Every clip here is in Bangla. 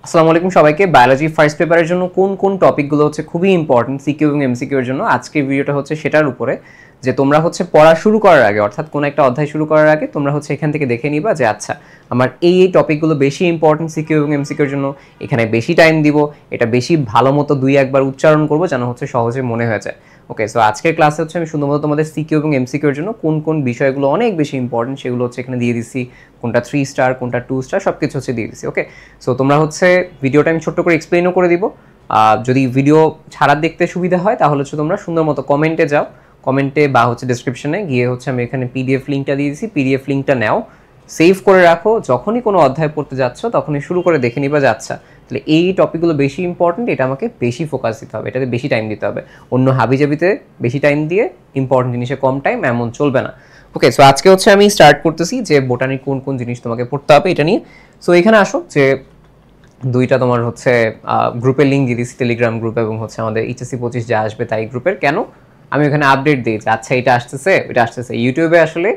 আসসালামু আলাইকুম সবাইকে। বায়োলজি ফার্স্ট পেপারের জন্য কোন কোন টপিকগুলো হচ্ছে খুবই ইম্পর্টেন্ট সিকিউ এবং এমসিকিউ এর জন্য আজকের ভিডিওটা হচ্ছে সেটার উপরে, যে তোমরা হচ্ছে পড়া শুরু করার আগে অর্থাৎ কোন একটা অধ্যায় শুরু করার আগে তোমরা হচ্ছে এখান থেকে দেখে নিবা যে আচ্ছা আমার এই টপিকগুলো বেশি ইম্পর্টেন্ট সিকিউ এবং এমসিকিউ এর জন্য, এখানে বেশি টাইম দিব, এটা বেশি ভালো মতো দুই একবার উচ্চারণ করবো যেন হচ্ছে সহজে মনে হয়ে যায়। ওকে, সো আজকের ক্লাসে হচ্ছে আমি শুধুমাত্র তোমাদের সিকিউ এবং এমসিকিউ এর জন্য কোন কোন বিষয়গুলো অনেক বেশি ইম্পর্টেন্ট সেগুলো হচ্ছে এখানে দিয়ে দিচ্ছি, কোনটা 3 স্টার কোনটা 2 স্টার সব কিছু হচ্ছে দিয়ে দিচ্ছি। ওকে, সো তোমরা হচ্ছে ভিডিওটা আমি ছোট্ট করে এক্সপ্লেনও করে দিব। যদি ভিডিও ছাড়া দেখতে সুবিধা হয় তাহলে হচ্ছে তোমরা সুন্দর মতো কমেন্টে যাও, কমেন্টে বা হচ্ছে ডেসক্রিপশনে গিয়ে হচ্ছে আমি এখানে পিডিএফ লিঙ্কটা দিয়ে দিচ্ছি, পিডিএফ লিঙ্কটা নাও, সেভ করে রাখো, যখনই কোনো অধ্যায় পড়তে যাচ্ছ তখনই শুরু করে দেখে নিবা যে আচ্ছা তাহলে এই টপিকগুলো বেশি ইম্পর্টেন্ট, এটা আমাকে বেশি ফোকাস দিতে হবে, এটাতে বেশি টাইম দিতে হবে, অন্য হাবিজাবিতে বেশি টাইম দিয়ে ইম্পর্টেন্ট জিনিসে কম টাইম এমন চলবে না। ওকে, সো আজকে হচ্ছে আমি স্টার্ট করতেছি যে বোটানির কোন কোন জিনিস তোমাকে পড়তে হবে এটা নিয়ে। সো এখানে আসো যে দুইটা তোমার হচ্ছে গ্রুপের লিঙ্ক দিয়ে দিচ্ছি, টেলিগ্রাম গ্রুপ এবং হচ্ছে আমাদের এইচএসসি 25 যা আসবে তাই গ্রুপের। কেন আমি ওখানে আপডেট দিই যে আচ্ছা এটা আসতেছে এটা আসতেছে। ইউটিউবে আসলে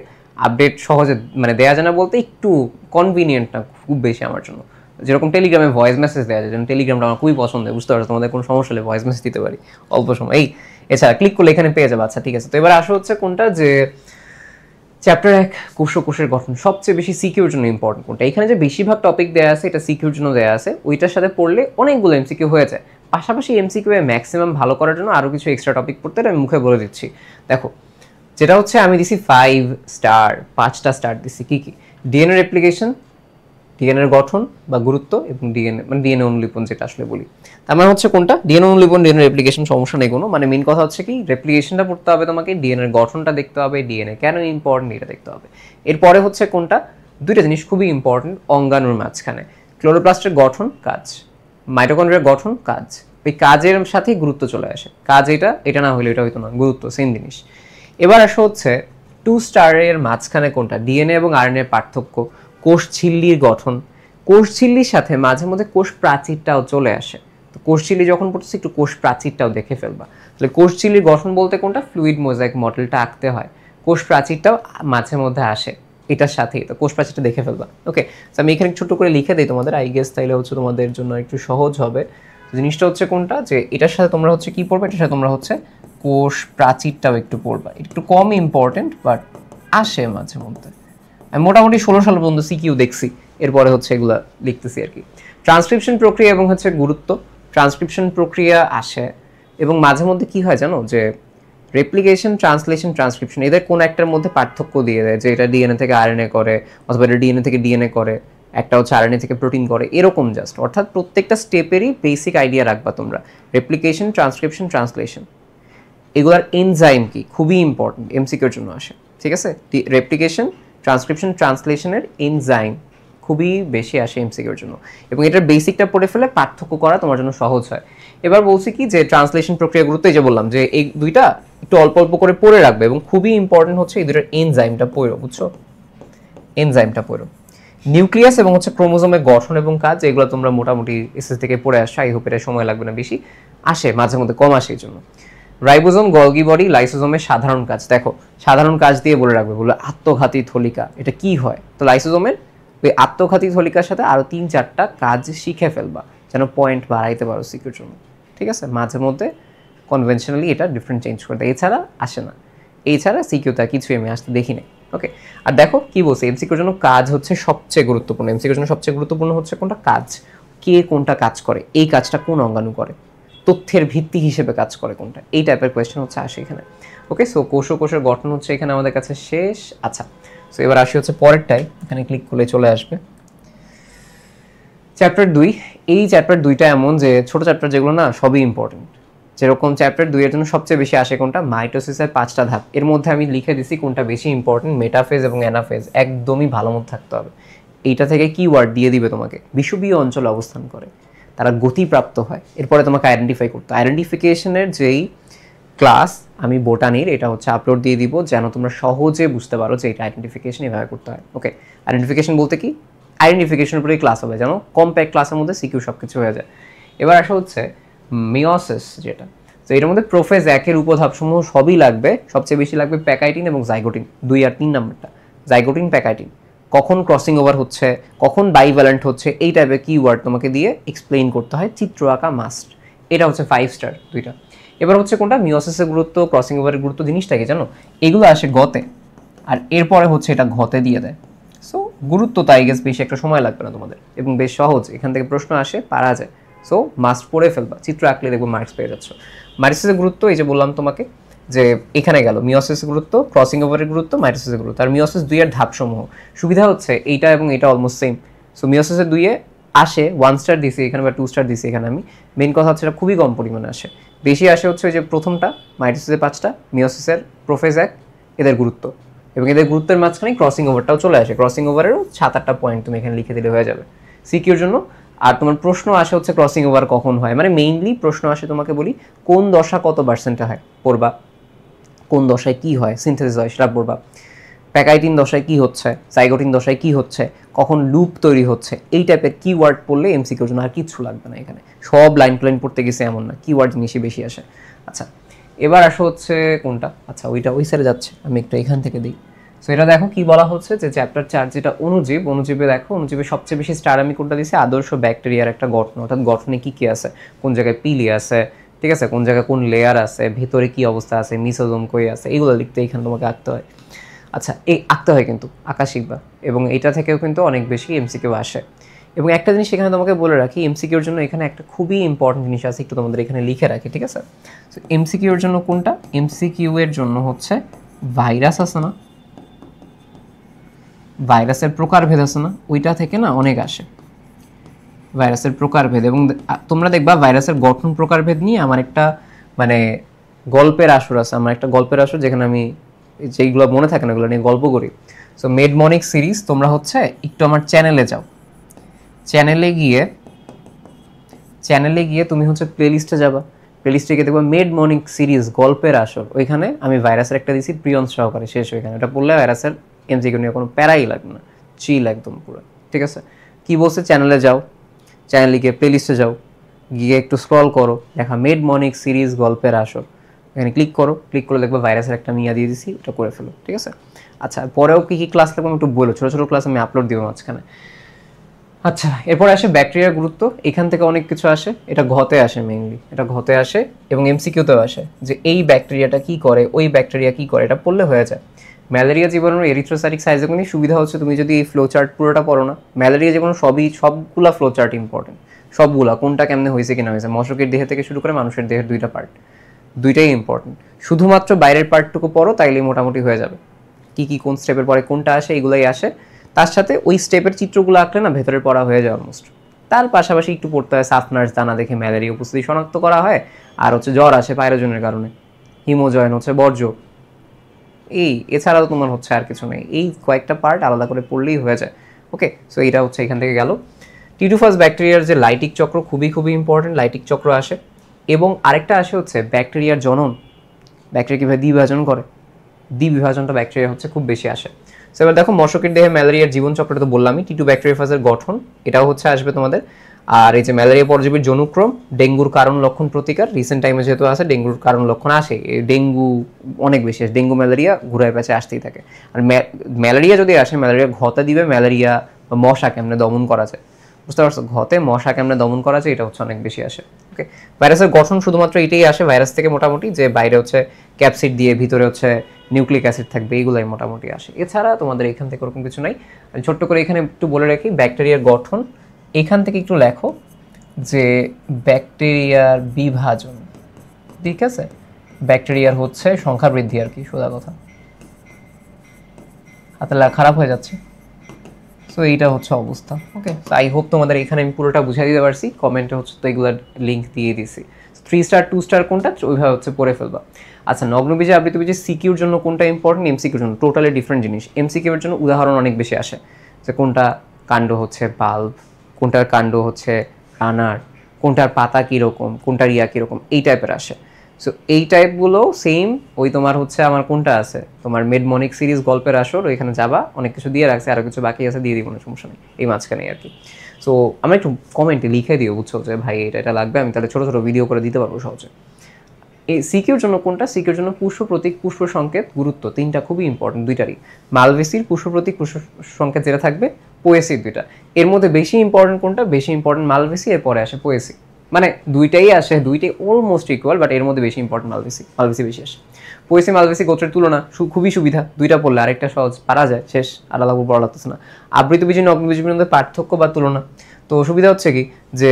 আপডেট সহজে মানে দেওয়া যায় না বলতে একটু কনভিনিয়েন্ট না খুব বেশি আমার জন্য, যেরকম টেলিগ্রামে ভয়েস মেসেজ দেওয়া যায়, যেমন টেলিগ্রামটা আমার খুবই পছন্দ, বুঝতে পারছো, তোমাদের কোনো সমস্যা হলে ভয়েস মেসেজ দিতে পারি অল্প সময়। এই এছাড়া ক্লিক করলে এখানে পেয়ে যাবে। আচ্ছা ঠিক আছে, তো এবার আসো হচ্ছে কোনটা যে চ্যাপ্টার 1 কোষের গঠন সবচেয়ে বেশি সিকিউর জন্য ইম্পর্টেন্ট কোনটা। এখানে যে বেশিরভাগ টপিক দেওয়া আছে এটা সিকিউর জন্য দেওয়া আছে, ওইটার সাথে পড়লে অনেকগুলো এমসিকিউ হয়ে যায়। পাশাপাশি এমসিকিউ এ ম্যাক্সিমাম ভালো করার জন্য আরও কিছু এক্সট্রা টপিক পড়তে আমি মুখে বলে দিচ্ছি। দেখো যেটা হচ্ছে আমি দিছি 5 স্টার, 5টা স্টার দিছি কি কি, ডিএনএ রেপ্লিকেশন, ডিএনএর গঠন বা গুরুত্ব এবং ডিএনএ মানে ডিএনএ অনুলিপন যেটা আসলে বলি। তার মানে হচ্ছে কোনটা ডিএনএ অনুলিপন ডিএনএ রেপ্লিকেশন সমস্যা নেই কোনো, মানে মেন কথা হচ্ছে কি রেপ্লিকেশনটা পড়তে হবে তোমাকে, ডিএনএর গঠনটা দেখতে হবে, ডিএনএ কেন ইম্পর্টেন্ট এটা দেখতে হবে। এরপরে হচ্ছে কোনটা দুইটা জিনিস খুবই ইম্পর্টেন্ট অঙ্গাণুর মাঝখানে, ক্লোরোপ্লাস্টের গঠন কাজ, মাইটোকন্ড্রিয়ার গঠন কাজ, এই কাজের সাথেই গুরুত্ব চলে আসে। কাজ এটা এটা না হলে এটা হইতো না, গুরুত্ব সেম জিনিস। এবার আসো হচ্ছে 2 স্টারের মাঝখানে কোনটা, ডিএনএ এবং আরএনএ পার্থক্য, কোষ ঝিল্লির গঠন, কোষ ঝিল্লির সাথে মাঝে মধ্যে কোষ প্রাচীরটাও চলে আসে, তো কোষ ঝিল্লি যখন পড়তেছে একটু কোষ প্রাচীরটাও দেখে ফেলবা। তাহলে কোষ ঝিল্লির গঠন বলতে কোনটা ফ্লুইড মোজাইক মডেলটা আঁকতে হয়, কোষ প্রাচীরটাও মাঝে মধ্যে আসে এটার সাথেই, তো কোষ প্রাচীরটা দেখে ফেলবা। ওকে, তো আমি এখানে ছোট করে লিখে দিই তোমাদের, আই গেস তাইলে হচ্ছে তোমাদের জন্য একটু সহজ হবে। জিনিসটা হচ্ছে কোনটা যে এটার সাথে তোমরা হচ্ছে কি পড়বে, এটার সাথে তোমরা হচ্ছে কোষ প্রাচীরটাও একটু পড়বা, একটু কম ইম্পর্টেন্ট বাট আসে মাঝে মধ্যে। আমি মোটামুটি 16 সাল পর্যন্ত সিকিউ দেখছি, এরপরে হচ্ছে এগুলা লিখতেছি আর কি। ট্রান্সক্রিপশন প্রক্রিয়া এবং হচ্ছে গুরুত্ব, ট্রান্সক্রিপশন প্রক্রিয়া আসে এবং মাঝে মধ্যে কি হয় জানো যে রেপ্লিকেশন ট্রান্সলেশন ট্রান্সক্রিপশন এদের কোন একটার মধ্যে পার্থক্য দিয়ে দেয়, যে এটা ডিএনএ থেকে আরএনএ করে অথবা এটা ডিএনএ থেকে ডিএনএ করে, একটা হচ্ছে আরএনএ থেকে প্রোটিন করে, এরকম জাস্ট। অর্থাৎ প্রত্যেকটা স্টেপেরই বেসিক আইডিয়া রাখবা তোমরা, রেপ্লিকেশন ট্রান্সক্রিপশন ট্রান্সলেশন এগুলার এনজাইম কি খুবই ইম্পর্টেন্ট এমসিকিউর জন্য আসে। ঠিক আছে, রেপ্লিকেশন ট্রান্সক্রিপশন ট্রান্সলেশনের এনজাইম খুবই বেশি আসে এমসিকিউর জন্য, এবং এটার বেসিকটা পড়ে ফেলে পার্থক্য করা তোমার জন্য সহজ হয়। এবার বলছি কি যে ট্রান্সলেশন প্রক্রিয়া গুরুত্ব, এই যে বললাম যে এই দুইটা একটু অল্প অল্প করে পড়ে রাখবে এবং খুবই ইম্পর্টেন্ট হচ্ছে এই দুটার এনজাইমটা পড়ো, বুঝছো, এনজাইমটা পড়ো। নিউক্লিয়াস এবং হচ্ছে ক্রোমোজোমের গঠন এবং কাজ, এগুলো তোমরা মোটামুটি এসএস থেকে পড়ে আসছো, আই হোপ এটা সময় লাগবে না বেশি, আসে মাঝে মধ্যে কম আসে এই জন্য। রাইবোজোম গলগি বডি লাইসোজোমের সাধারণ কাজ, দেখো সাধারণ কাজ দিয়ে বলে রাখবে, বলে আত্মঘাতী থলিকা এটা কি হয়, তো লাইসোজোমের ওই আত্মঘাতী থলিকার সাথে আরো 3-4টা কাজ শিখে ফেলবা যেন পয়েন্ট বাড়াইতে পারো সিকিউর জন্য। ঠিক আছে, মাঝে মধ্যে কনভেনশনালি এটা ডিফারেন্ট চেঞ্জ করে দেয়, এছাড়া আসে না, এছাড়া সিকিউটা কিছুই আমি আসতে দেখি না। ওকে, আর দেখো কি বলছে এমসিকিউর জন্য কাজ হচ্ছে সবচেয়ে গুরুত্বপূর্ণ, এমসিকিউর জন্য সবচেয়ে গুরুত্বপূর্ণ হচ্ছে কোনটা কাজ, কে কোনটা কাজ করে, এই কাজটা কোন অঙ্গাণু করে, তথ্যের ভিত্তি হিসেবে কাজ করে কোনটা, এই টাইপের কোয়েশ্চেন হচ্ছে আসে এখানে। ওকে, সো কোষের গঠন হচ্ছে এখানে আমাদের কাছে শেষ। আচ্ছা, সো এবার আসি হচ্ছে পরেরটাই, এখানে ক্লিক করলে চলে আসবে চ্যাপ্টার 2। এই চ্যাপ্টার 2টা এমন যে ছোট চ্যাপ্টার যেগুলো না সবই ইম্পর্টেন্ট, যেরকম চ্যাপ্টার 2 এর জন্য সবচেয়ে বেশি আসে কোনটা মাইটোসিসের 5টা ধাপ, এর মধ্যে আমি লিখে দিছি কোনটা বেশি ইম্পর্টেন্ট, মেটাফেজ এবং অ্যানাফেজ একদমই ভালো মতো থাকতে হবে। এইটা থেকে কিওয়ার্ড দিয়ে দিবে তোমাকে, বিষুবীয় অঞ্চলে অবস্থান করে, তারা গতিপ্রাপ্ত হয়, এরপরে তোমাকে আইডেন্টিফাই করতে, আইডেন্টিফিকেশনের যেই ক্লাস আমি বোটানির এটা হচ্ছে আপলোড দিয়ে দিব যেন তোমরা সহজে বুঝতে পারো যে এটা আইডেন্টিফিকেশন এভাবে করতে হয়। ওকে, আইডেন্টিফিকেশন বলতে কি আইডেন্টিফিকেশনের উপরেই ক্লাস হবে যেন কম্প্যাক্ট ক্লাসের মধ্যে সিকিউ সব কিছু হয়ে যায়। এবার আসা হচ্ছে মিওসিস যেটা, তো এটার মধ্যে প্রোফেজ 1-এর উপধাপসমূহ সবই লাগবে, সবচেয়ে বেশি লাগবে প্যাকাইটিন এবং জাইগোটিন, 2 আর 3 নাম্বারটা জাইগোটিন প্যাকাইটিন। কখন ক্রসিং ওভার হচ্ছে, কখন বাইভ্যালেন্ট হচ্ছে, এই টাইপের কিওয়ার্ড তোমাকে দিয়ে এক্সপ্লেইন করতে হয়, চিত্র আঁকা মাস্ট। এটা হচ্ছে 5 স্টার দুইটা। এবার হচ্ছে কোনটা মিওসিসের গুরুত্ব, ক্রসিং ওভারের গুরুত্ব জিনিসটা কি জানো, এগুলো আসে গতে, আর এরপরে হচ্ছে এটা ঘতে দিয়ে দেয়। সো গুরুত্ব তাই গেস বেশি একটা সময় লাগবে না তোমাদের, এবং বেশ সহজ, এখান থেকে প্রশ্ন আসে, পারা যায়। সো মাস্ট পড়ে ফেলবা, চিত্র আঁকলে দেখবো মার্কস পেয়ে যাচ্ছ। মাইটোসিসের গুরুত্ব এই যে বললাম তোমাকে, যে এখানে গেল মিওসিসের গুরুত্ব, ক্রসিং ওভারের গুরুত্ব, মাইটোসিসের গুরুত্ব। আর মিওসিস 2 এর ধাপসমূহ, সুবিধা হচ্ছে এইটা এবং এটা অলমোস্ট সেম। সো মিওসিসের 2 এ আসে 1 স্টার দিছি এখানে বা 2 স্টার দিছি এখানে আমি, মেইন কথা হচ্ছে এটা খুবই কম পরিমাণে আসে। বেশি আসে হচ্ছে ওই যে প্রথমটা মাইটোসিসের 5টা, মিওসিসের প্রোফেজ 1, এদের গুরুত্ব, এবং এদের গুরুত্বের মাঝখানে ক্রসিং ওভারটাও চলে আসে। ক্রসিং ওভারেরও 7-8টা পয়েন্ট তুমি এখানে লিখে দিলে হয়ে যাবে সিকিউর জন্য। আর তোমার প্রশ্ন আসে হচ্ছে ক্রসিং ওভার কখন হয়, মানে মেইনলি প্রশ্ন আসে তোমাকে বলি কোন দশা কত পার্সেন্টে হয় পড়বা, কোন দশায় কি হয়, সিনথেসিস হয় সেটা পড়বা, প্যাকাইটিন দশায় কি হচ্ছে, জাইগোটিন দশায় কি হচ্ছে, কখন লুপ তৈরি হচ্ছে, এই টাইপের কিওয়ার্ড পড়লে এমসিকিউর জন্য আর কিচ্ছু লাগবে না। এখানে সব লাইন টু লাইন পড়তে গেছে এমন না, কিওয়ার্ড জিনিসই বেশি আসে। আচ্ছা এবার আসো হচ্ছে কোনটা, আচ্ছা ওইটা ওই সাইডে যাচ্ছে, আমি একটু এখান থেকে দিই। সো এটা দেখো কি বলা হচ্ছে যে চ্যাপ্টার 4 যেটা অণুজীব, অণুজীবে দেখো অণুজীবে সবচেয়ে বেশি স্টার আমি কোনটা দিছি, আদর্শ ব্যাকটেরিয়ার একটা গঠন, অর্থাৎ গঠনে কি কি আছে, কোন জায়গায় পিলি আছে, ঠিক আছে, কোন জায়গায় কোন লেয়ার আছে, ভিতরে কি অবস্থা আছে, মিসোজোম কই আছে, এগুলো লিখতে এখানে তোমাকে আঁকতে হয়। আচ্ছা এই আঁকতে হয় কিন্তু আঁকা শিখবা, এবং এটা থেকেও কিন্তু অনেক বেশি এমসিকিউ আসে। এবং একটা জিনিস এখানে তোমাকে বলে রাখি, এমসিকিউর জন্য এখানে একটা খুবই ইম্পর্টেন্ট জিনিস আছে, একটু তোমাদের এখানে লিখে রাখি, ঠিক আছে। সো এমসিকিউর জন্য কোনটা, এমসিকিউ এর জন্য হচ্ছে ভাইরাস আছে না, ভাইরাসের প্রকারভেদ আছে না, ওইটা থেকে না অনেক আসে ভাইরাসের প্রকারভেদ। এবং তোমরা দেখবা ভাইরাসের গঠন প্রকারভেদ নিয়ে আমার একটা মানে গল্পের আসর আছে, আমার একটা গল্পের আসর যেখানে আমি যেইগুলো মনে থাকে না ওগুলো নিয়ে গল্প করি। সো মেডমনিক সিরিজ তোমরা হচ্ছে একটু আমার চ্যানেলে যাও, চ্যানেলে গিয়ে তুমি হচ্ছে প্লেলিস্টে যাবা, প্লেলিস্টে গিয়ে দেখবা মেডমনিক সিরিজ গল্পের আসর, ওইখানে আমি ভাইরাসের একটা দিছি প্রিয়ন সহকারে শেষ, ওইখানে এটা পড়লে ভাইরাসের এমসিকিউ নিয়ে কোনো প্যারাই লাগবে না, চিল একদম পুরো, ঠিক আছে। কি বলছে, চ্যানেলে যাও, চ্যানেলে গিয়ে প্লেলিস্টে যাও, গিয়ে একটু স্ক্রল করো, দেখা মেডমনিক সিরিজ গল্পের আসর, এখানে ক্লিক করো, ক্লিক করে দেখবো ভাইরাসের একটা মিয়া দিয়ে দিছি, ওটা করে ফেলো, ঠিক আছে। আচ্ছা পরেও কি কি ক্লাস লাগবে একটু বলো, ছোটো ছোটো ক্লাস আমি আপলোড দিব মাঝখানে। আচ্ছা এরপর আসে ব্যাকটেরিয়ার গুরুত্ব, এখান থেকে অনেক কিছু আসে, এটা ঘতে আসে মেইনলি, এটা ঘতে আসে এবং এমসিকিউতেও আসে যে এই ব্যাকটেরিয়াটা কি করে, ওই ব্যাকটেরিয়া কি করে, এটা পড়লে হয়ে যায়। ম্যালেরিয়া জীবাণুর এরিথ্রোসাইটিক সাইটোকিনিক সুবিধা হচ্ছে তুমি যদি এই ফ্লো চার্ট পুরোটা পড়ো না, ম্যালেরিয়া জীবাণু সবগুলা ফ্লো চার্ট ইম্পর্টেন্ট, সবগুলা কোনটা কেমনে হয়েছে কিনা হয়েছে, মশকের দেহ থেকে শুরু করে মানুষের দেহের দুইটা পার্ট, দুইটাই ইম্পর্টেন্ট। শুধুমাত্র বাইরের পার্টটুকু পড়ো তাইলেই মোটামুটি হয়ে যাবে, কি কি কোন স্টেপের পরে কোনটা আসে এগুলাই আসে, তার সাথে ওই স্টেপের চিত্রগুলো আঁকলে না ভেতরের পড়া হয়ে যায় অলমোস্ট। তার পাশাপাশি একটু পড়তে হয় সাফনার্স দানা দেখে ম্যালেরিয়া উপস্থিতি শনাক্ত করা হয়, আর হচ্ছে জ্বর আসে পাইরোজনের কারণে, হিমোজয়েন হচ্ছে বর্জ্য, এই এছাড়াও তোমার হচ্ছে আর কিছু নেই, এই কয়েকটা পার্ট আলাদা করে পড়লেই হয়ে যায়। ওকে সো এইটা হচ্ছে এখান থেকে গেল। টিটুফাস ব্যাকটেরিয়ার যে লাইটিক চক্র খুবই খুবই ইম্পর্টেন্ট, লাইটিক চক্র আসে। এবং আরেকটা আসে হচ্ছে ব্যাকটেরিয়ার জনন, ব্যাকটেরিয়া কীভাবে দ্বিবিভাজন করে, দ্বিবিভাজনটা ব্যাকটেরিয়া হচ্ছে খুব বেশি আসে। সো এবার দেখো মশকের দেহে ম্যালেরিয়ার জীবন চক্রটা তো বললামই, টিটু ব্যাকটেরিয়াফাজের গঠন এটাও হচ্ছে আসবে তোমাদের। আর এই যে ম্যালেরিয়া পরজীবীর জনুক্রম, ডেঙ্গুর কারণ লক্ষণ প্রতিকার, রিসেন্ট টাইমে যেহেতু আছে ডেঙ্গুর কারণ লক্ষণ আসে, ডেঙ্গু অনেক বেশি আসে, ডেঙ্গু ম্যালেরিয়া ঘুরায় প্যাচে আসতেই থাকে। আর ম্যালেরিয়া যদি আসে, ম্যালেরিয়া ঘতে দিবে ম্যালেরিয়া বা মশা কেমনে দমন করা যায়, বুঝতে পারছো, ঘতে মশা কেমনে দমন করা যায় এটা হচ্ছে অনেক বেশি আসে। ওকে ভাইরাসের গঠন শুধুমাত্র এটাই আসে ভাইরাস থেকে মোটামুটি, যে বাইরে হচ্ছে ক্যাপসিড দিয়ে ভিতরে হচ্ছে নিউক্লিক অ্যাসিড থাকবে, এইগুলাই মোটামুটি আসে, এছাড়া তোমাদের এখান থেকে ওরকম কিছু নাই। ছোট্ট করে এখানে একটু বলে রাখি ব্যাকটেরিয়ার গঠন, এখান থেকে একটু লেখো যে ব্যাকটেরিয়ার বিভাজন, ঠিক আছে, ব্যাকটেরিয়ার হচ্ছে সংখ্যা বৃদ্ধি আর কি, সোজা কথা, হাতে খারাপ হয়ে যাচ্ছে। সো এইটা হচ্ছে অবস্থা। ওকে আই হোপ তোমাদের এখানে আমি পুরোটা বুঝাই দিতে পারছি, কমেন্টে হচ্ছে তো এগুলোর লিঙ্ক দিয়ে দিছি, 3 স্টার 2 স্টার কোনটা ওইভাবে হচ্ছে পড়ে ফেলবা। আচ্ছা নগ্নবীজে আবৃতবীজে সিকিউর জন্য কোনটা ইম্পর্টেন্ট, এমসিকিউর জন্য টোটালি ডিফারেন্ট জিনিস। এমসিকিউর জন্য উদাহরণ অনেক বেশি আসে, যে কোনটা কাণ্ড হচ্ছে বাল্ব, কোনটার কাণ্ড হচ্ছে রানার, কোনটার পাতা কীরকম, কোনটার ইয়া কীরকম, এই টাইপের আসে। সো এই টাইপগুলো সেম ওই তোমার হচ্ছে আমার কোনটা আছে তোমার মেডমনিক সিরিজ গল্পের আসর, ওইখানে যাবা, অনেক কিছু দিয়ে রাখছে, আরও কিছু বাকি আছে দিয়ে দিই, কোনো সমস্যা নেই এই মাঝখানে আর কি। সো আমরা একটু কমেন্টে লিখে দিও বুঝছো যে ভাই এটা লাগবে, আমি তাহলে ছোটো ছোটো ভিডিও করে দিতে পারবো সহজে। এই সিকিউর জন্য কোনটা? সিকিউর জন্য পুষ্প প্রতীক, পুষ্প সংকেত, গুরুত্ব, তিনটা খুবই ইম্পর্টেন্ট, দুইটারই। মালভেসির পুষ্প প্রতীক, পুষ্প সংকেত যেটা থাকবে, পোয়েসির দুইটা। এর মধ্যে বেশি ইম্পর্টেন্ট কোনটা? বেশি ইম্পর্টেন্ট মালভেসি, এরপরে আসে পোয়েসি। মানে দুইটাই আসে, দুইটাই অলমোস্ট ইকুয়াল, বাট এর মধ্যে বেশি ইম্পর্টেন্ট মালভেসি, মালভেসি বেশি আসে। পোয়েসি মালভেসি গোত্রের তুলনা খুবই সুবিধা, দুইটা পড়লে আরেকটা সহজ, পারা যায়, শেষ, আর আলাদা পড়া লাগতেছে না। আবৃতবীজি নগ্নবীজির মধ্যে পার্থক্য বা তুলনা, তো সুবিধা হচ্ছে কি যে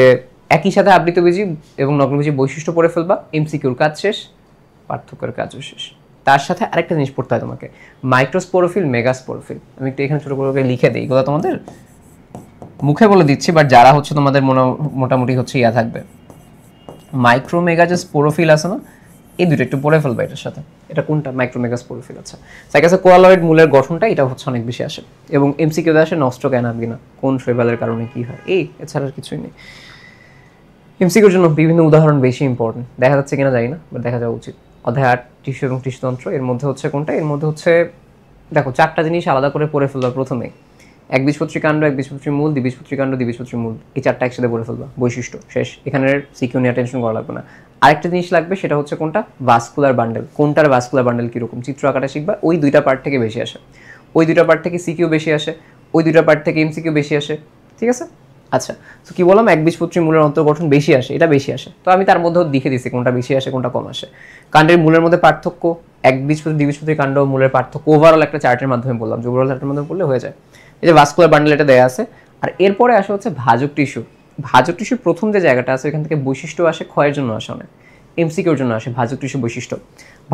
একই সাথে আবৃতবীজি এবং নগ্নবীজি বৈশিষ্ট্য পড়ে ফেলবা, এমসিকিউর কাজ শেষ, পার্থক্যের কাজও শেষ। তার সাথে আরেকটা জিনিস পড়তে হয় তোমাকে, মাইক্রোস্পোরোফিল, মেগাস্পোরোফিল। আমি একটু এখানে ছোট করে লিখে দিই, এগুলো তোমাদের মুখে বলে দিচ্ছি, বাট যারা হচ্ছে তোমাদের মোটামুটি হচ্ছে ইয়া থাকবে, মাইক্রো মেগা যে স্পোরোফিল আছে না, এই দুটো একটু পড়ে ফেলবা এটার সাথে। এটা কোনটা? Micro mega sporophyll. আচ্ছা, তাই কাছে কোয়ালয়েড মূলের গঠনটা এটা হচ্ছে অনেক বেশি আসে, এবং এমসিকিউতে আসে নস্ট্রোক অ্যানাবগিনা, কোন শৈবালের কারণে কি হয়, এই এছাড়া আর কিছুই নেই। এমসিকিউর জন্য বিভিন্ন উদাহরণ বেশি ইম্পর্টেন্ট, দেখা যাচ্ছে কিনা জানি না, বাট দেখা যাওয়া উচিত। অধ্যায় 8 টিস্যু এবং টিস্যুতন্ত্র, এর মধ্যে হচ্ছে কোনটা? এর মধ্যে হচ্ছে দেখো চারটা জিনিস আলাদা করে পড়ে ফেলবা প্রথমেই, একবীজপত্রী কাণ্ড, একবীজপত্রী মূল, দ্বিবীজপত্রী কাণ্ড, দ্বিবীজপত্রী মূল, এই চারটা একসাথে পড়ে ফেলবা, বৈশিষ্ট্য শেষ। এখানের সিকিউ নিয়ে টেনশন করা লাগবে না। আরেকটা জিনিস লাগবে, সেটা হচ্ছে কোনটা? Vascular bundle. কোনটার ভাস্কুলার বান্ডেল কীরকম, চিত্র আঁকাটা শিখবা। ওই দুইটা পার্ট থেকে বেশি আসে, ওই দুইটা পার্ট থেকে সিকিউ বেশি আসে, ওই দুইটা পার্ট থেকে এমসিকিউ বেশি আসে, ঠিক আছে? আচ্ছা, তো কি বললাম, একবীজপত্রী মূলের অন্তর্গঠন বেশি আসে, এটা বেশি আসে, তো আমি তার মধ্যেও দেখে দিচ্ছি কোনটা বেশি আসে কোনটা কম আসে। কাণ্ডের মূলের মধ্যে পার্থক্য, একবীজপত্রী দ্বিবীজপত্রী কাণ্ড মূলের পার্থক্য, ওভারঅল একটা চার্টের মাধ্যমে বললাম, যে ওভারঅল চার্টের মাধ্যমে বললে হয়ে যায়। এই যে ভাস্কুলার বান্ডেল এটা দেয়া আছে। আর এরপরে আসে হচ্ছে ভাজক টিস্যু। ভাজক টিস্যুর প্রথম যে জায়গাটা আছে এখান থেকে বৈশিষ্ট্য আসে, ক্ষয়ের জন্য আসে অনেক, এমসিকিউর জন্য আসে ভাজক টিস্যু বৈশিষ্ট্য।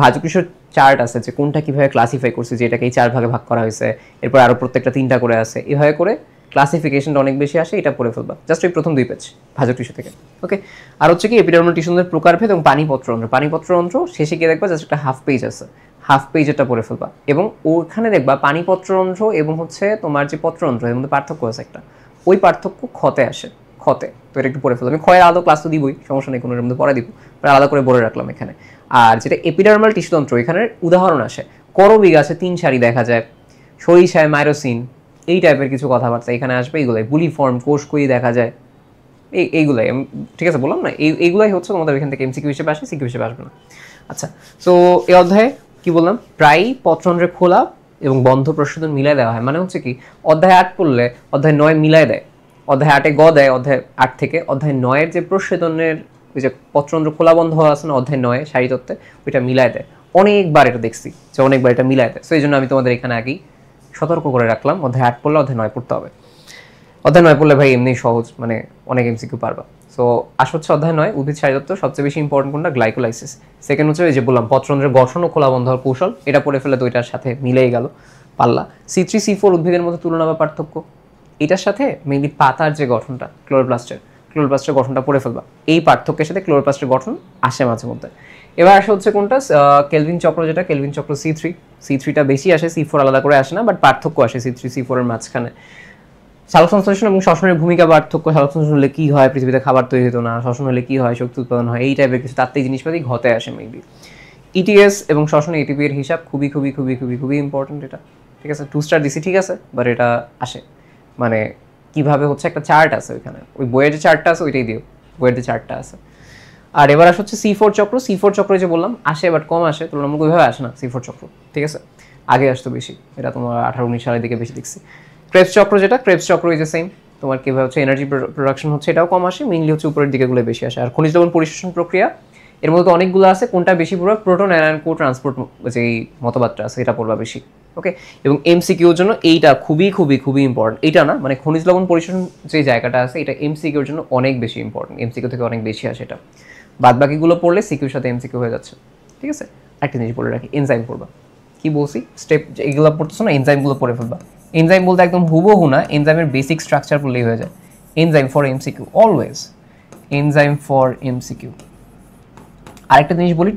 ভাজক টিস্যুর চার্ট আছে, যে কোনটা কীভাবে ক্লাসিফাই করছে, যে এটাকে এই 4 ভাগে ভাগ করা হয়েছে, এরপর আরও প্রত্যেকটা 3টা করে আছে, এভাবে করে ক্লাসিফিকেশনটা অনেক বেশি আসে, এটা পড়ে ফেলবা জাস্ট ওই প্রথম 2 পেজ ভাজক টিস্যু থেকে। ওকে, আর হচ্ছে কি এপিডার্মাল টিস্যুদের প্রকারভেদ এবং পানিপত্রন্ত্র। পানিপত্রন্ত্র শেষে গিয়ে দেখবা জাস্ট একটা হাফ পেজ আছে, হাফ পেজ এটা পড়ে ফেলবা, এবং ওখানে দেখবা পানিপত্রন্ত্র এবং হচ্ছে তোমার যে পত্রন্ত্র, এর মধ্যে পার্থক্য আছে একটা, ওই পার্থক্য ক্ষতে আসে, ক্ষতে, তো এটা একটু পড়ে ফেলবো। আমি ক্ষয়ের আলাদা ক্লাস তো দিবই, সমস্যা নেই, কোনো এর মধ্যে পরে দিব, আলাদা করে বলে রাখলাম এখানে। আর যেটা এপিডার্মাল টিস্যুতন্ত্র, এখানের উদাহরণ আসে, করবি গাছে 3 সারি দেখা যায়, সরিষায় মাইরোসিন, এই টাইপের কিছু কথাবার্তা এখানে আসবে, এইগুলাই বুলিফর্ম, কোষকই দেখা যায়, এইগুলাই, ঠিক আছে বললাম না, এইগুলাই হচ্ছে তোমাদের এখান থেকে এমসিকিউ হিসেবে আসে, সিকিউ হিসেবে আসবে না। আচ্ছা, সো এই অধ্যায়ে কি বললাম, প্রায়ই পত্রন্ত্রের খোলা এবং বন্ধ প্রশোধন মিলাই দেওয়া হয়। মানে হচ্ছে কি, অধ্যায় 8 পড়লে অধ্যায় 9 মিলাই দেয়, অধ্যায় 8-এ গ দেয় অধ্যায় 8 থেকে, অধ্যায় 9-এর যে প্রশোধনের ওই যে পত্রন্ত্র খোলা বন্ধ হওয়া আছে না অধ্যায় 9-এ সারিতত্ত্বে, ওইটা মিলাই দেয়। অনেকবার এটা দেখছি যে অনেকবার এটা মিলাই দেয়, সো এই জন্য আমি তোমাদের এখানে আগেই সতর্ক করে রাখলাম, অধ্যায় 8 পড়লে অধ্যায় 9 পড়তে হবে। অধ্যায় 9 পড়লে ভাই এমনি সহজ, মানে অনেক এমসিকিউ পারবা। সো আসা হচ্ছে অধ্যায় 9 উদ্ভিদ সারিতত্ত্ব, সবচেয়ে বেশি ইম্পর্টেন্ট কোনটা? গ্লাইকোলাইসিস। সেকেন্ড হচ্ছে এই যে বললাম পত্রন্ত্রের গঠন ও খোলা বন্ধ হওয়ার কৌশল, এটা পড়ে ফেলে তো এটার সাথে মিলেই গেল পাল্লা। C3 C4 উদ্ভিদের মধ্যে তুলনা বা পার্থক্য, এটার সাথে মেইনলি পাতার যে গঠনটা, ক্লোরোপ্লাস্টের গঠনটা পড়ে ফেলবা, এই পার্থক্যের সাথে ক্লোরোপ্লাস্টের গঠন আসে মাঝে মধ্যে। এবার আসে হচ্ছে কোনটা? কেলভিন চক্র, যেটা কেলভিন চক্র C3টা বেশি আসে, C4 আলাদা করে আসে না, বাট পার্থক্য আসে C3 C4 এর মাঝখানে। সালোক সংশ্লেষণ এবং শ্বসনের ভূমিকা পার্থক্য, সালোক সংশ্লেষণ হলে কি হয়, পৃথিবীতে খাবার তৈরি হতো না, শ্বসন হলে কি হয়, শক্তি উৎপাদন হয়, এই টাইপের কিছু তাত্ত্বিক জিনিসপাতি ঘতে আসে মেবি। ইটিএস এবং শ্বসনে এটিপি এর হিসাব খুবই খুবই খুবই খুবই খুবই ইম্পর্টেন্ট এটা, ঠিক আছে? 2 স্টার দিছি, ঠিক আছে, বাট এটা আসে, মানে কিভাবে হচ্ছে একটা চার্ট আছে ওইখানে, ওই বইয়ের যে চার্টটা আছে ওইটাই দিও, বইয়ের যে চার্টটা আছে। আর এবার আসে হচ্ছে C4 চক্র, যে বললাম আসে, বাট কম আসে, তুলনামূলকভাবে আসে না C4 চক্র, ঠিক আছে? আগে আসতো বেশি, এটা তোমার 18-19 সালের দিকে বেশি দেখছি। ক্রেবস চক্র, যেটা ক্রেবস চক্র ইজ দ্য সেম, তোমার কীভাবে হচ্ছে এনার্জি প্রোডাকশন হচ্ছে, এটাও কম আসে, মেইনলি হচ্ছে উপরের দিকেগুলো বেশি আসে। আর খনিজ লবণ পরিশোষণ প্রক্রিয়া, এর মধ্যে অনেকগুলো আছে, কোনটা বেশি পড়বা? প্রোটন আয়ন কো ট্রান্সপোর্ট, যেই মতবাদটা আছে এটা পড়বা বেশি, ওকে? এবং এমসিকিউর জন্য এইটা খুবই খুবই খুবই ইম্পর্টেন্ট, এইটা না মানে খনিজ লবণ পরিশোষণ যে জায়গাটা আছে, এটা এমসিকিউর জন্য অনেক বেশি ইম্পর্টেন্ট, এমসিকিউ থেকে অনেক বেশি আসে এটা। বাদ বাকিগুলো পড়লে সিকিউর সাথে এমসিকিউ হয়ে যাচ্ছে, ঠিক আছে? একটা জিনিস বলে রাখি, এনজাইম পড়বা, কি বলছি স্টেপ এগুলো পড়তেছো না, এনজাইমগুলো পড়ে ফেলবা। এনজাইম বলতে একদম হুবহু না, এনজাইমের বেসিক স্ট্রাকচার পড়লেই হয়ে যায়। Enzyme for MCQ, always enzyme for MCQ. আরেকটা জিনিস বলি,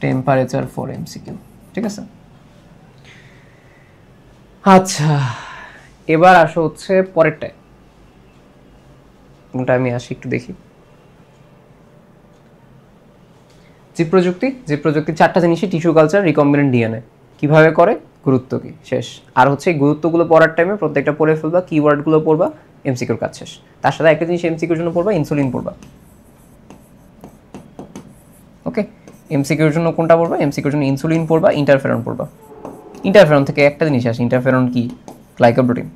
টেম্পারেচার ফর এমসিকিউ, ঠিক আছে? আচ্ছা, এবার আসো হচ্ছে পরেরটায়, কোনটা আমি আসি একটু দেখি। জীব প্রযুক্তি 4টা জিনিসই, টিস্যু কালচার, রিকম্বিনেন্ট ডিএনএ, কিভাবে করে, গুরুত্ব কি শেষ। আর হচ্ছে এই গুরুত্বগুলো পড়ার টাইমে প্রত্যেকটা পড়ে ফেলবা, কিওয়ার্ডগুলো পড়বা, এমসিকিউর কাজ শেষ। তার সাথে একটা জিনিস এমসিকিউর জন্য পড়বা, ইনসুলিন পড়বা। ওকে, এমসিকিউর জন্য কোনটা পড়বা? এমসিকিউর জন্য ইনসুলিন পড়বা, ইন্টারফেরন পড়বা। ইন্টারফেরন থেকে একটা জিনিস আসে, ইন্টারফেরন কি? গ্লাইকোপ্রোটিন।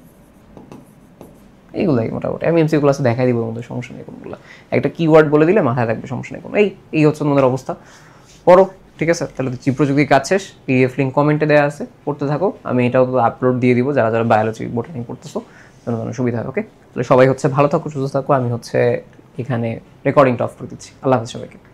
এইগুলাই মোটামুটি আমি এমসিকিউ ক্লাসে দেখাই দিব, আমাদের সমস্যা নেই কোনগুলো। একটা কিওয়ার্ড বলে দিলে মাথায় থাকবে, সমস্যা নেই কোনো। এই হচ্ছে তোমাদের অবস্থা, পড়ো। ঠিক আছে, তাহলে জীব প্রযুক্তির কাজ শেষ। পিডিএফ লিঙ্ক কমেন্টে দেওয়া আছে, পড়তে থাকো। আমি এটাও তো আপলোড দিয়ে দিব, যারা যারা বায়োলজি বোটানি পড়তেছো যেন সুবিধা হয়। ওকে, তাহলে সবাই হচ্ছে ভালো থাকো, সুস্থ থাকো। আমি হচ্ছে এখানে রেকর্ডিংটা অফ করে দিচ্ছি। আল্লাহ হাফেজ সবাইকে।